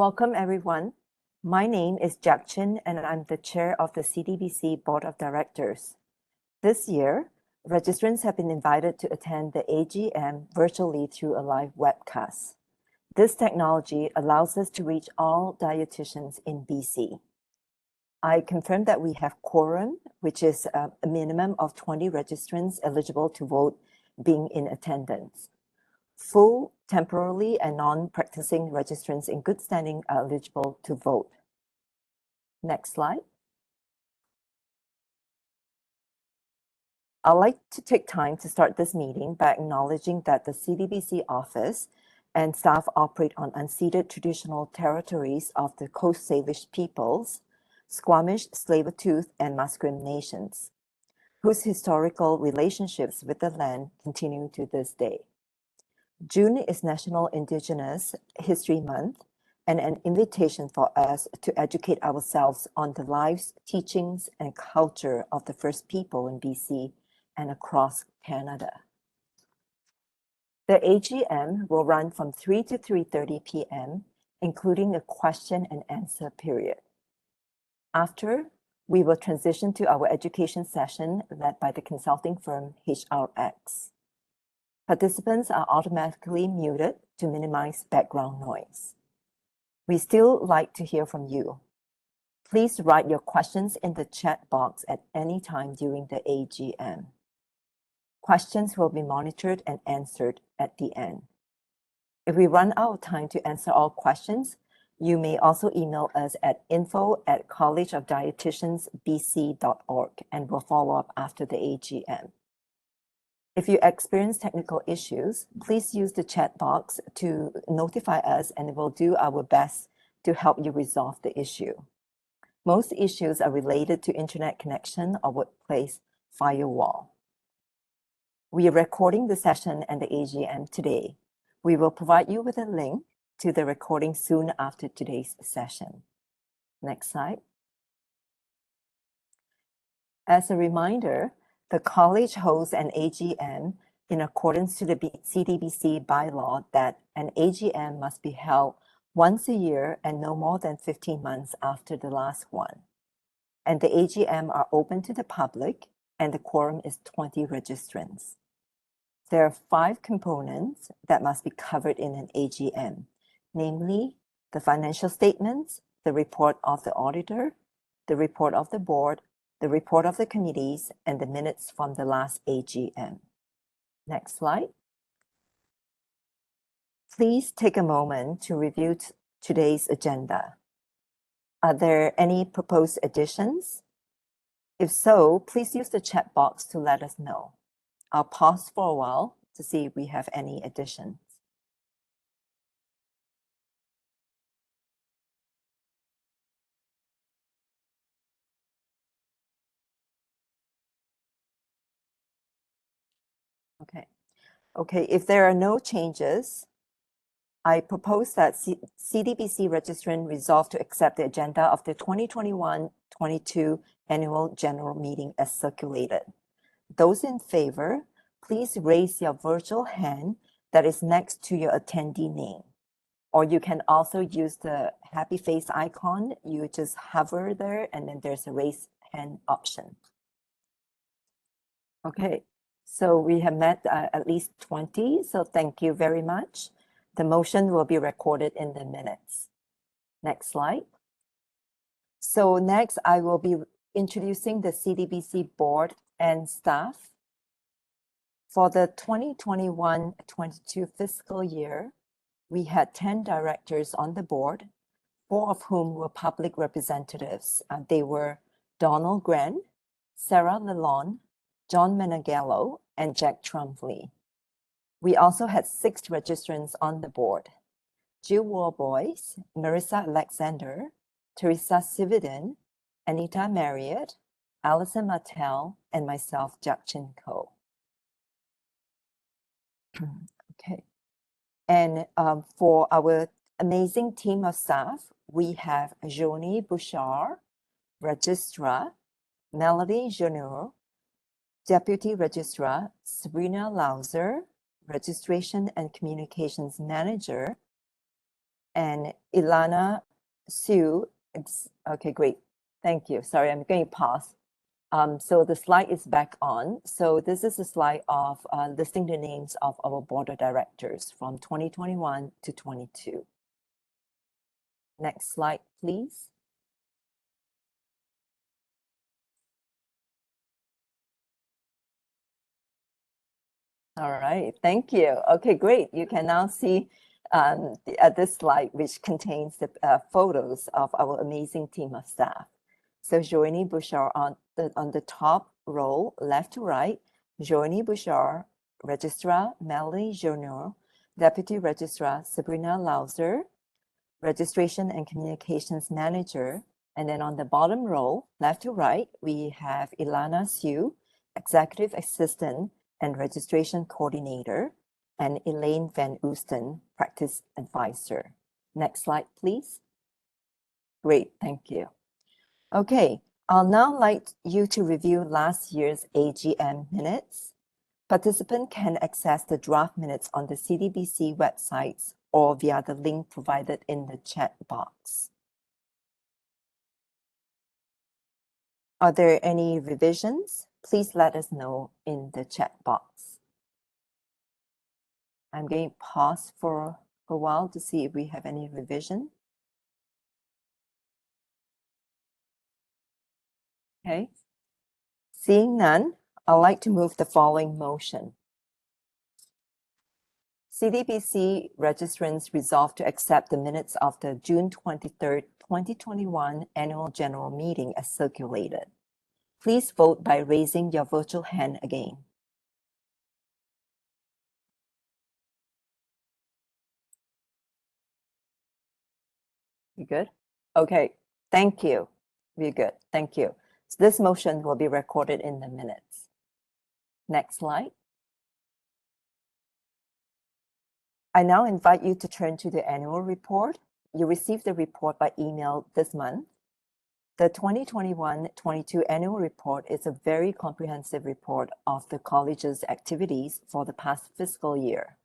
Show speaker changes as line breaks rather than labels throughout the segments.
Welcome, everyone. My name is Jack Chin, and I'm the chair of the CDBC Board of Directors. This year, registrants have been invited to attend the AGM virtually through a live webcast. This technology allows us to reach all dietitians in BC. I confirm that we have quorum, which is a minimum of 20 registrants eligible to vote being in attendance. Full, temporarily, and non-practicing registrants in good standing are eligible to vote. Next slide. I'd like to take time to start this meeting by acknowledging that the CDBC office and staff operate on unceded traditional territories of the Coast Salish peoples, Squamish, Tsleil-Waututh, and Musqueam nations, whose historical relationships with the land continue to this day. June is National Indigenous History Month and an invitation for us to educate ourselves on the lives, teachings, and culture of the First People in BC and across Canada. The AGM will run from 3 to 3:30 p.m., including a question and answer period. After, we will transition to our education session led by the consulting firm HRX. Participants are automatically muted to minimize background noise. We still like to hear from you. Please write your questions in the chat box at any time during the AGM. Questions will be monitored and answered at the end. If we run out of time to answer all questions, you may also email us at info@collegeofdietitiansbc.org and we'll follow up after the AGM. If you experience technical issues, please use the chat box to notify us and we'll do our best to help you resolve the issue. Most issues are related to internet connection or workplace firewall. We are recording the session and the AGM today. We will provide you with a link to the recording soon after today's session. Next slide. As a reminder, the college holds an AGM in accordance to the CDBC bylaw that an AGM must be held once a year and no more than 15 months after the last one. And the AGM are open to the public and the quorum is 20 registrants. There are 5 components that must be covered in an AGM, namely the financial statements, the report of the auditor, the report of the board, the report of the committees, and the minutes from the last AGM. Next slide. Please take a moment to review today's agenda. Are there any proposed additions? If so, please use the chat box to let us know. I'll pause for a while to see if we have any additions. Okay, if there are no changes, I propose that CDBC registrant resolve to accept the agenda of the 2021-22 Annual General Meeting as circulated. Those in favor, please raise your virtual hand that is next to your attendee name. Or you can also use the happy face icon. You just hover there and then there's a raise hand option. Okay, so we have met at least 20, so thank you very much. The motion will be recorded in the minutes. Next slide. So next, I will be introducing the CDBC board and staff. For the 2021-22 fiscal year, we had 10 directors on the board, 4 of whom were public representatives. They were Donald Grant, Sarah Lalonde, John Menegallo, and Jack Trumbley. We also had 6 registrants on the board: Jill Warboys, Marissa Alexander, Teresa Sividen, Anita Marriott, Alison Martel, and myself, Jack Chin Ko. Okay. And for our amazing team of staff, we have Joni Bouchard, Registrar, Melody Janot, Deputy Registrar, Sabrina Lauser, Registration and Communications Manager, and Ilana Sue. Okay, great. Thank you. Sorry, I'm going to pause. So the slide is back on. So this is a slide of listing the names of our board of directors from 2021 to 22. Next slide, please. All right, thank you. Okay, great. You can now see this slide, which contains the photos of our amazing team of staff. So Joanie Bouchard on the top row, left to right, Joanie Bouchard, Registrar Melanie Journal, Deputy Registrar Sabrina Lauser, Registration and Communications Manager. And then on the bottom row, left to right, we have Ilana Sue, Executive Assistant and Registration Coordinator, and Elaine Van Oosten, Practice Advisor. Next slide, please. Great, thank you. Okay, I'll now like you to review last year's AGM minutes. Participants can access the draft minutes on the CDBC websites or via the link provided in the chat box. Are there any revisions? Please let us know in the chat box. I'm going to pause for a while to see if we have any revision. Okay. Seeing none, I'd like to move the following motion. CDBC registrants resolve to accept the minutes of the June 23rd, 2021 Annual General Meeting as circulated. Please vote by raising your virtual hand again. You good? Okay, thank you. We're good, thank you. So this motion will be recorded in the minutes. Next slide. I now invite you to turn to the annual report. You received the report by email this month. The 2021-22 annual report is a very comprehensive report of the college's activities for the past fiscal year,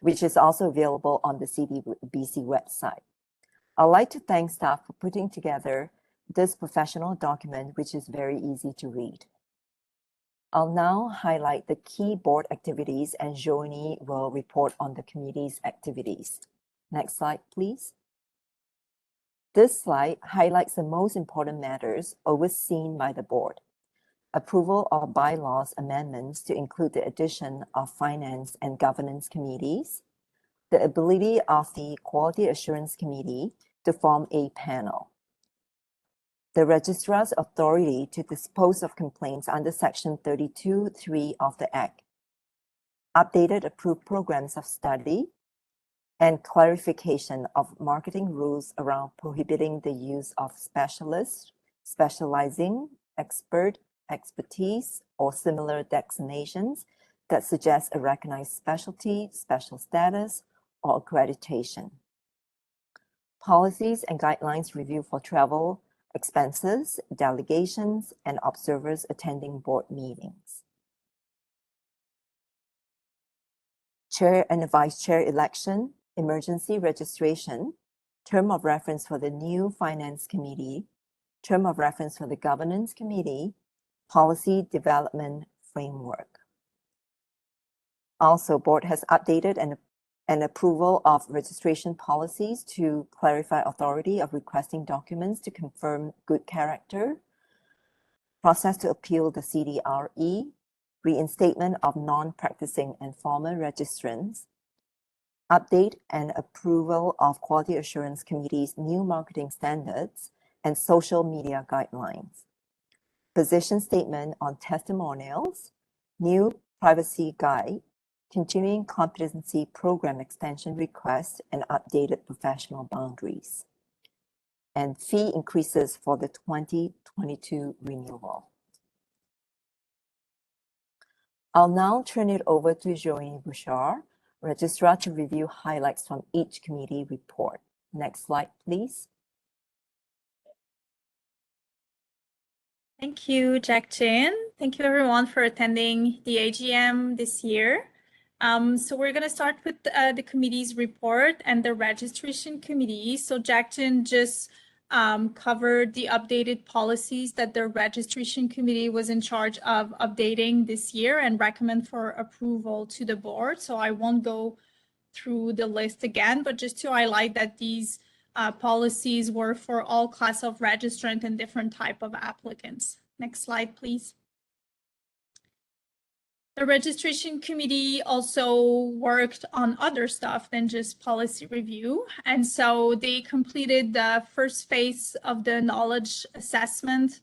which is also available on the CDBC website. I'd like to thank staff for putting together this professional document, which is very easy to read. I'll now highlight the key board activities and Joanie will report on the committee's activities. Next slide, please. This slide highlights the most important matters overseen by the board. Approval of bylaws amendments to include the addition of finance and governance committees, the ability of the Quality Assurance Committee to form a panel, the registrar's authority to dispose of complaints under Section 32(3) of the Act, updated approved programs of study, and clarification of marketing rules around prohibiting the use of specialists, specializing, expert, expertise, or similar designations that suggest a recognized specialty, special status, or accreditation. Policies and guidelines review for travel expenses, delegations, and observers attending board meetings. Chair and Vice Chair election, emergency registration, term of reference for the new Finance Committee, term of reference for the Governance Committee, policy development framework. Also, board has updated an approval of registration policies to clarify authority of requesting documents to confirm good character, process to appeal the CDRE, reinstatement of non-practicing and former registrants, update and approval of Quality Assurance Committee's new marketing standards and social media guidelines, position statement on testimonials, new privacy guide, continuing competency program extension request, and updated professional boundaries, and fee increases for the 2022 renewal. I'll now turn it over to Joanie Bouchard, Registrar, to review highlights from each committee report. Next slide, please.
Thank you, Jack Chin. Thank you everyone for attending the AGM this year. So we're going to start with the committee's report and the registration committee. So Jackson just covered the updated policies that the registration committee was in charge of updating this year and recommend for approval to the board. So I won't go through the list again, but just to highlight that these policies were for all class of registrant and different type of applicants. Next slide, please. The registration committee also worked on other stuff than just policy review. And so they completed the first phase of the knowledge assessment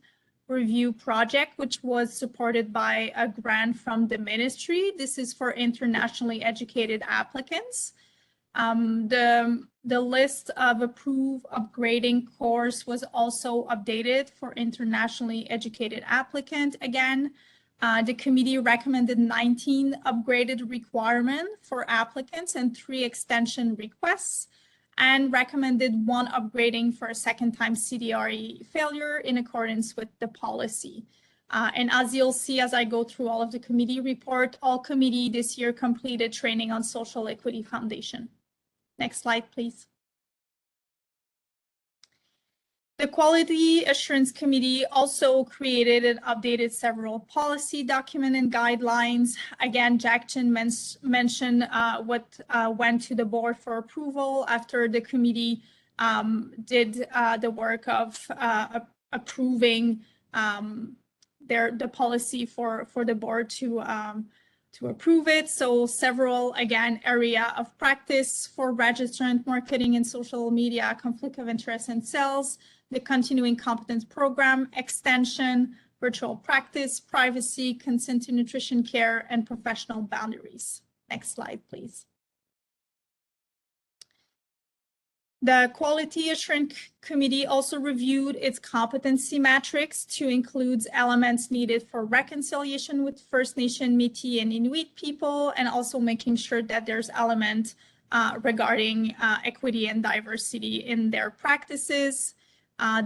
review project, which was supported by a grant from the ministry. This is for internationally educated applicants. The list of approved upgrading course was also updated for internationally educated applicant again. The committee recommended 19 upgraded requirements for applicants and 3 extension requests, and recommended 1 upgrading for a second-time CDRE failure in accordance with the policy. And as you'll see as I go through all of the committee report, all committee this year completed training on Social Equity Foundation. Next slide, please. The Quality Assurance Committee also created and updated several policy documents and guidelines. Again, Jackson mentioned what went to the board for approval after the committee did the work of approving the policy for the board to approve it. So several, again, area of practice for registrant, marketing and social media, conflict of interest and sales, the continuing competence program, extension, virtual practice, privacy, consent to nutrition care, and professional boundaries. Next slide, please. The Quality Assurance Committee also reviewed its competency matrix to include elements needed for reconciliation with First Nation, Métis, and Inuit people, and also making sure that there's elements regarding equity and diversity in their practices.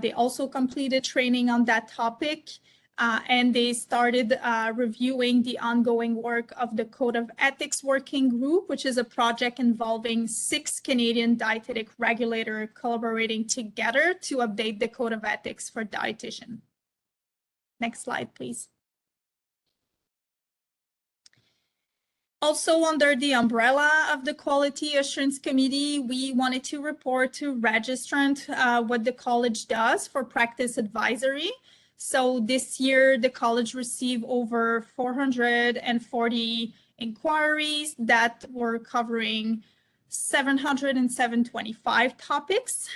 They also completed training on that topic, and they started reviewing the ongoing work of the Code of Ethics Working Group, which is a project involving 6 Canadian dietetic regulators collaborating together to update the Code of Ethics for dietitian. Next slide, please. Also, under the umbrella of the Quality Assurance Committee, we wanted to report to registrant what the college does for practice advisory. So this year, the college received over 440 inquiries that were covering 725 topics,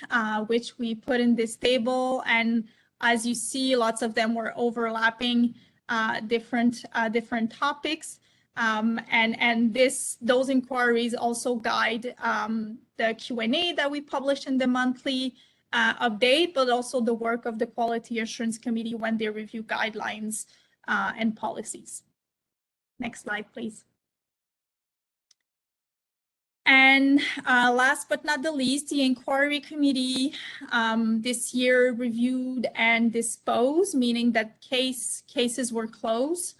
which we put in this table. And as you see, lots of them were overlapping different topics. And those inquiries also guide the Q&A that we publish in the monthly update, but also the work of the Quality Assurance Committee when they review guidelines and policies. Next slide, please. And last but not the least, the Inquiry Committee this year reviewed and disposed, meaning that cases were closed.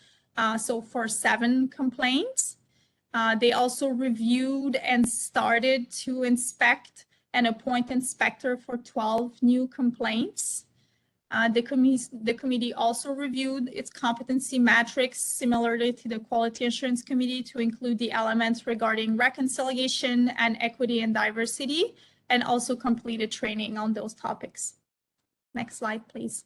So for 7 complaints. They also reviewed and started to inspect and appoint inspector for 12 new complaints. The committee also reviewed its competency matrix similarly to the Quality Assurance Committee to include the elements regarding reconciliation and equity and diversity, and also completed training on those topics. Next slide, please.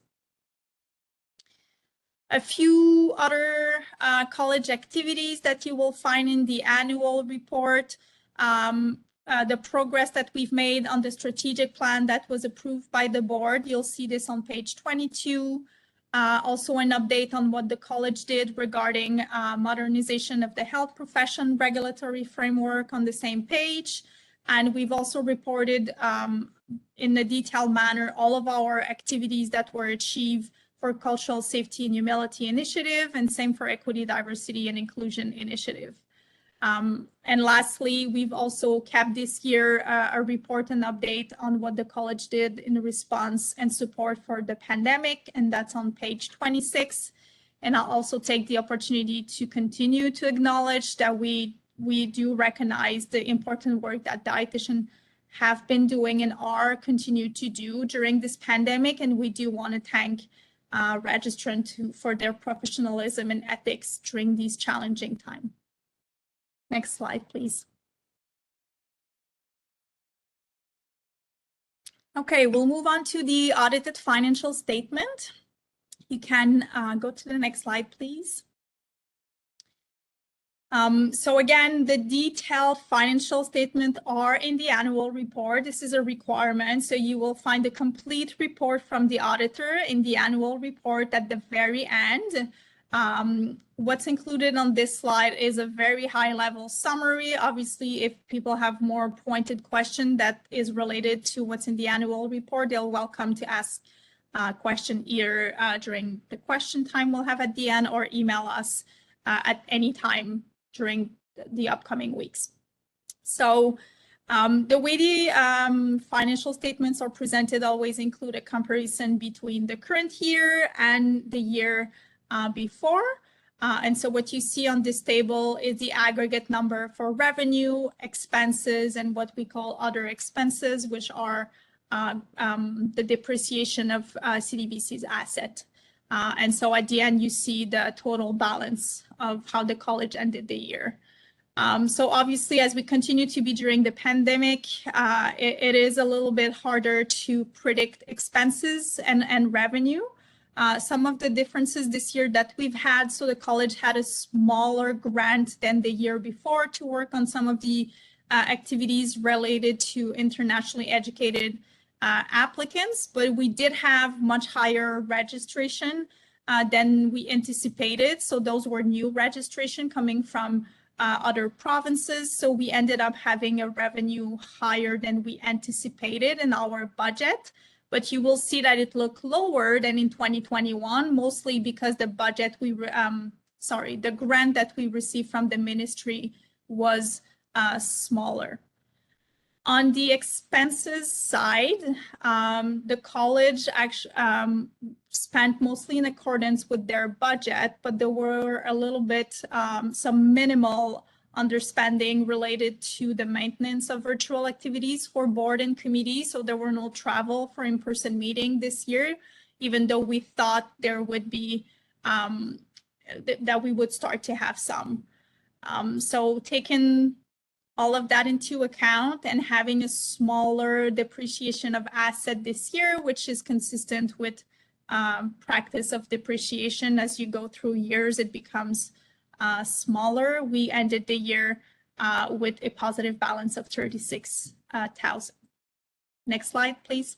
A few other college activities that you will find in the annual report. The progress that we've made on the strategic plan that was approved by the board. You'll see this on page 22. Also an update on what the college did regarding modernization of the health profession regulatory framework on the same page. And we've also reported in a detailed manner all of our activities that were achieved for Cultural Safety and Humility Initiative, and same for Equity, Diversity, and Inclusion Initiative. And lastly, we've also kept this year a report and update on what the college did in response and support for the pandemic, and that's on page 26. And I'll also take the opportunity to continue to acknowledge that we we do recognize the important work that dietitians have been doing and are continue to do during this pandemic. And we do want to thank registrants for their professionalism and ethics during these challenging times. Next slide, please. Okay, we'll move on to the audited financial statement. You can go to the next slide, please. So again, the detailed financial statements are in the annual report. This is a requirement, so you will find a complete report from the auditor in the annual report at the very end. What's included on this slide is a very high-level summary. Obviously, if people have more pointed question that is related to what's in the annual report, they're welcome to ask a question either during the question time we'll have at the end, or email us at any time during the upcoming weeks. So the way the financial statements are presented always include a comparison between the current year and the year before. And so what you see on this table is the aggregate number for revenue, expenses, and what we call other expenses, which are the depreciation of CDBC's asset. And so at the end, you see the total balance of how the college ended the year. So obviously, as we continue to be during the pandemic, it is a little bit harder to predict expenses and revenue. Some of the differences this year that we've had, so the college had a smaller grant than the year before to work on some of the activities related to internationally educated applicants, but we did have much higher registration than we anticipated. So those were new registration coming from other provinces. So we ended up having a revenue higher than we anticipated in our budget. But you will see that it looked lower than in 2021, mostly because the budget the grant that we received from the ministry was smaller. On the expenses side, the college actually spent mostly in accordance with their budget, but there were a little bit some minimal underspending related to the maintenance of virtual activities for board and committee. So there were no travel for in-person meeting this year, even though we thought there would be, that we would start to have some. So taking all of that into account and having a smaller depreciation of asset this year, which is consistent with practice of depreciation. As you go through years, it becomes smaller. We ended the year with a positive balance of 36,000. Next slide, please.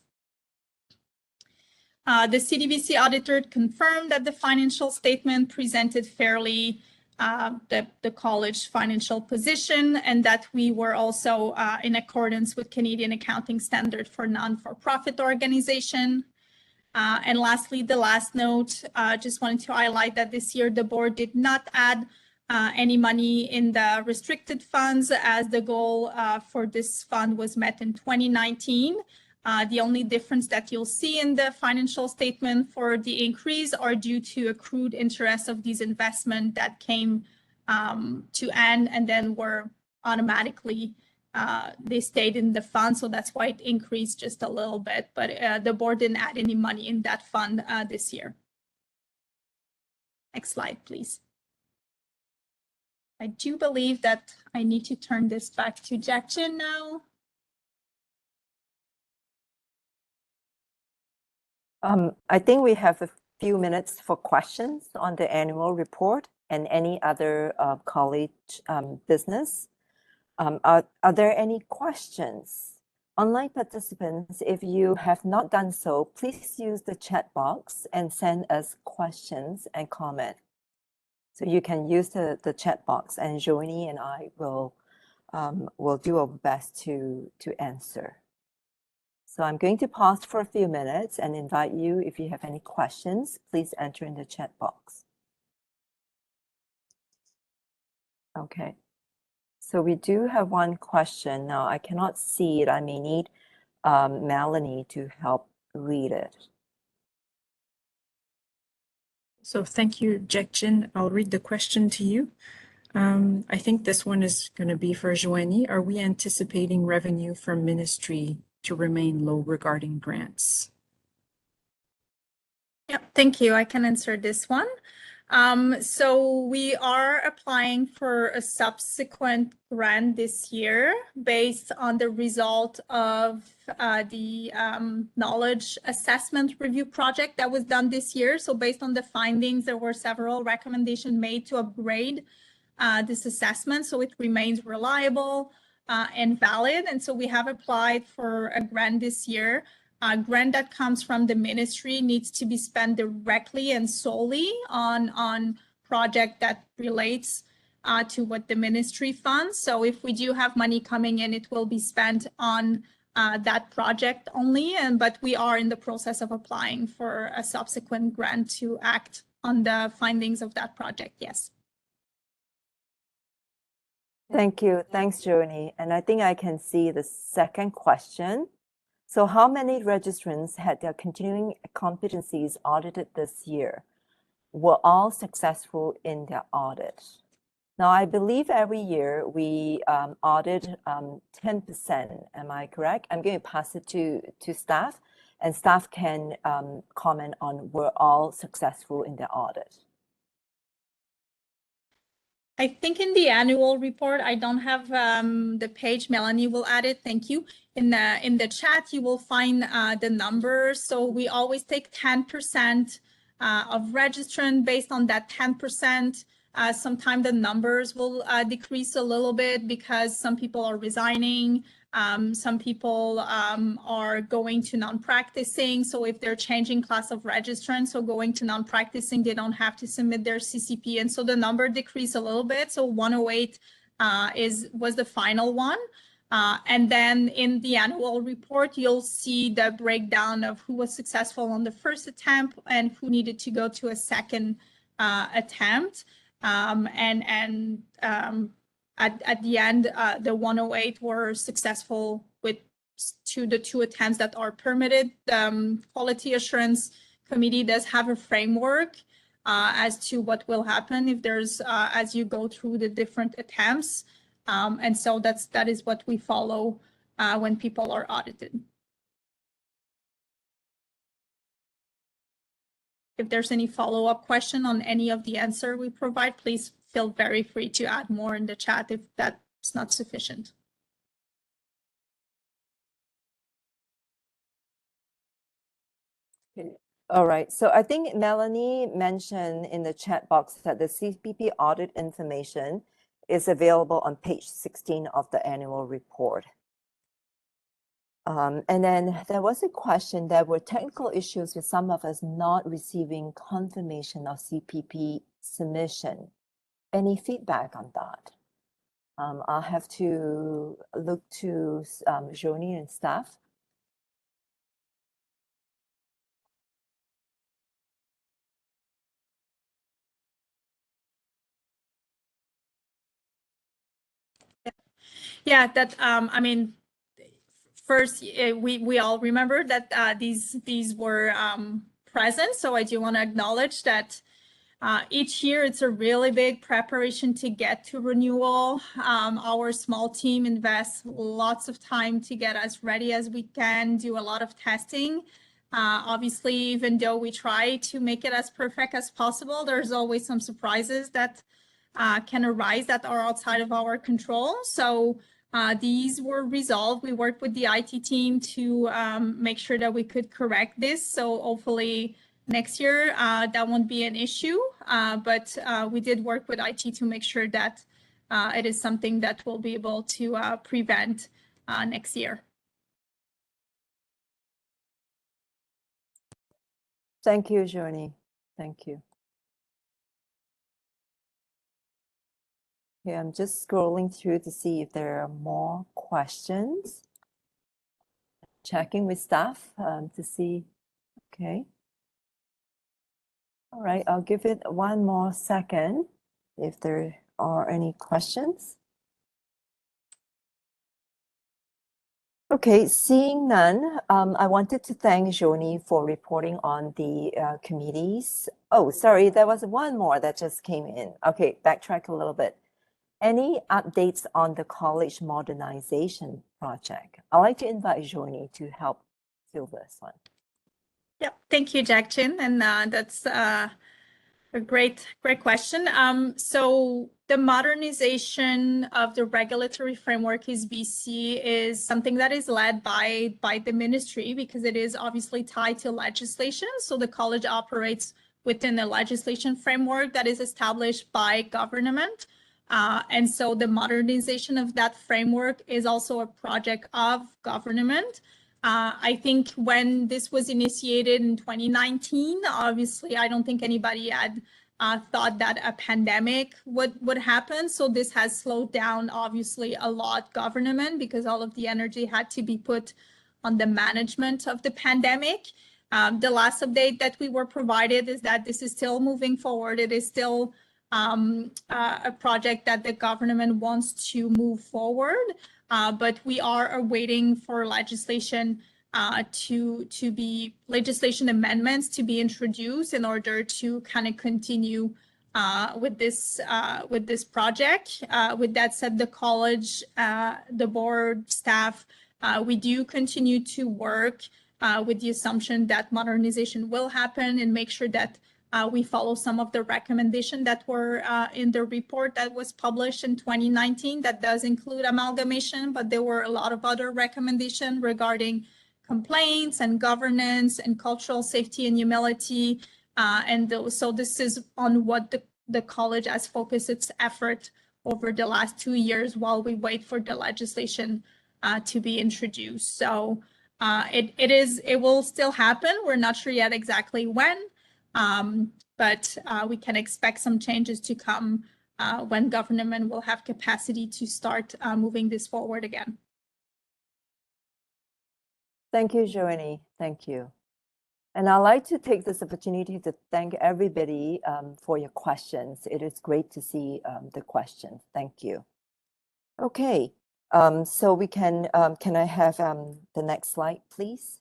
The CDBC auditor confirmed that the financial statement presented fairly the college financial position, and that we were also in accordance with Canadian accounting standard for non-for-profit organization. And lastly, the last note, just wanted to highlight that this year the board did not add any money in the restricted funds, as the goal for this fund was met in 2019. The only difference that you'll see in the financial statement for the increase are due to accrued interest of these investments that came to end and then were automatically, they stayed in the fund. So that's why it increased just a little bit, but the board didn't add any money in that fund this year. Next slide, please. I do believe that I need to turn this back to Jackson now.
I think we have a few minutes for questions on the annual report and any other college business. Are there any questions? Online participants, if you have not done so, please use the chat box and send us questions and comment. So you can use the chat box, and Joanie and I will do our best to answer. So I'm going to pause for a few minutes and invite you, if you have any questions, please enter in the chat box. Okay, so we do have one question. Now I cannot see it. I may need Melanie to help read it.
So thank you, Jack Jin. I'll read the question to you. I think this one is going to be for Joanie. Are we anticipating revenue from ministry to remain low regarding grants?
Yeah, thank you. I can answer this one. So we are applying for a subsequent grant this year based on the result of the knowledge assessment review project that was done this year. So based on the findings, there were several recommendations made to upgrade this assessment so it remains reliable and valid. And so we have applied for a grant this year. Grant that comes from the ministry needs to be spent directly and solely on project that relates to what the ministry funds. So if we do have money coming in, it will be spent on that project only. But we are in the process of applying for a subsequent grant to act on the findings of that project. Yes.
Thank you. Thanks, Joanie. And I think I can see the second question. So how many registrants had their continuing competencies audited this year? Were all successful in their audit? Now, I believe every year we audit 10%. Am I correct? I'm going to pass it to staff, and staff can comment on were all successful in their audit.
I think in the annual report, I don't have the page. Melanie will add it. Thank you. In the chat, you will find the numbers. So we always take 10% of registrant. Based on that 10%, sometimes the numbers will decrease a little bit because some people are resigning. Some people are going to non-practicing. So if they're changing class of registrant, so going to non-practicing, they don't have to submit their CCP. And so the number decreased a little bit. So 108 was the final one. And then in the annual report, you'll see the breakdown of who was successful on the first attempt and who needed to go to a second attempt. At the end, the 108 were successful with the two attempts that are permitted. The Quality Assurance Committee does have a framework as to what will happen if there's as you go through the different attempts. And so that is what we follow when people are audited. If there's any follow-up question on any of the answer we provide, please feel very free to add more in the chat if that's not sufficient.
Okay. All right. So I think Melanie mentioned in the chat box that the CPP audit information is available on page 16 of the annual report. And then there was a question, there were technical issues with some of us not receiving confirmation of CPP submission. Any feedback on that? I'll have to look to Joanie and staff.
Yeah, that I mean, first we all remember that these were present. So I do want to acknowledge that each year it's a really big preparation to get to renewal. Our small team invests lots of time to get as ready as we can, do a lot of testing. Obviously, even though we try to make it as perfect as possible, there's always some surprises that can arise that are outside of our control. So these were resolved. We worked with the IT team to make sure that we could correct this. So hopefully next year that won't be an issue. But we did work with IT to make sure that it is something that we'll be able to prevent next year.
Thank you, Joanie. Thank you. Okay, I'm just scrolling through to see if there are more questions. Checking with staff to see. Okay. All right, I'll give it one more second if there are any questions. Okay, seeing none, I wanted to thank Joanie for reporting on the committees. Oh, sorry, there was one more that just came in. Okay, backtrack a little bit. Any updates on the college modernization project? I'd like to invite Joanie to help fill this one.
Yep, thank you, Jack-Chin, and that's a great question. So the modernization of the regulatory framework is BC is something that is led by the ministry because it is obviously tied to legislation. So the college operates within the legislation framework that is established by government. And so the modernization of that framework is also a project of government. I think when this was initiated in 2019, obviously, I don't think anybody had thought that a pandemic would happen. So this has slowed down, obviously, a lot government because all of the energy had to be put on the management of the pandemic. The last update that we were provided is that this is still moving forward. It is still a project that the government wants to move forward. But we are waiting for legislation legislation amendments to be introduced in order to kind of continue with this project. With that said, the college, the board, staff, we do continue to work with the assumption that modernization will happen and make sure that we follow some of the recommendations that were in the report that was published in 2019 that does include amalgamation, but there were a lot of other recommendations regarding complaints and governance and cultural safety and humility. So this is on what the college has focused its effort over the last 2 years while we wait for the legislation to be introduced. So it will still happen. We're not sure yet exactly when. But we can expect some changes to come when government will have capacity to start moving this forward again.
Thank you, Joanie. Thank you. And I'd like to take this opportunity to thank everybody for your questions. It is great to see the questions. Thank you. Okay, so we can I have the next slide, please?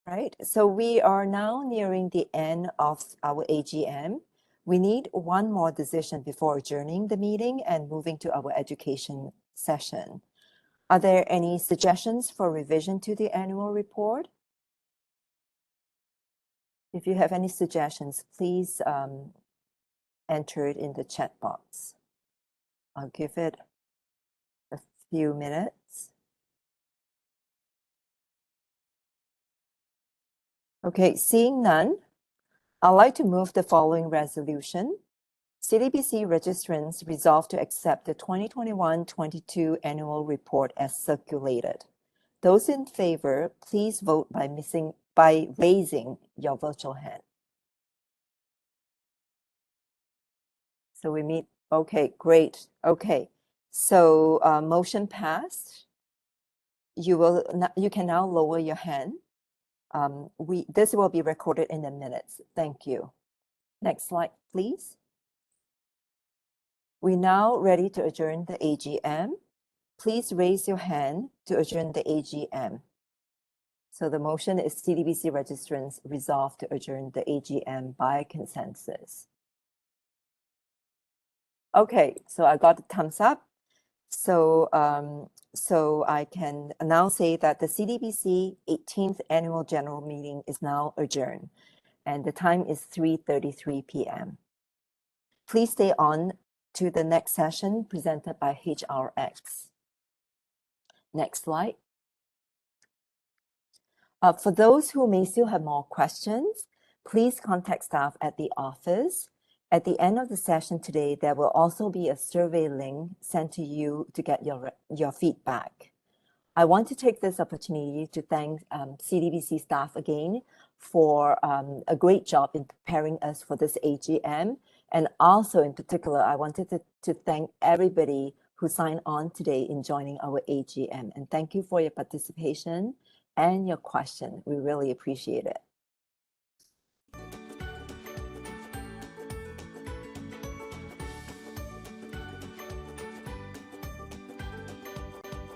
Right, so we are now nearing the end of our AGM. We need one more decision before adjourning the meeting and moving to our education session. Are there any suggestions for revision to the annual report? If you have any suggestions, please enter it in the chat box. I'll give it a few minutes. Okay, seeing none, I'd like to move the following resolution. CDBC registrants resolve to accept the 2021-22 annual report as circulated. Those in favor, please vote by raising your virtual hand. So we meet, okay, great. Okay, so motion passed. You can now lower your hand. This will be recorded in the minutes. Thank you. Next slide, please. We're now ready to adjourn the AGM. Please raise your hand to adjourn the AGM. So the motion is CDBC registrants resolve to adjourn the AGM by consensus. Okay, so I got the thumbs up. So, so I can now say that the CDBC 18th Annual General Meeting is now adjourned, and the time is 3:33 p.m. Please stay on to the next session presented by HRX. Next slide. For those who may still have more questions, please contact staff at the office. At the end of the session today, there will also be a survey link sent to you to get your feedback. I want to take this opportunity to thank CDBC staff again for a great job in preparing us for this AGM. And also in particular, I wanted to thank everybody who signed on today in joining our AGM. And thank you for your participation and your question. We really appreciate it.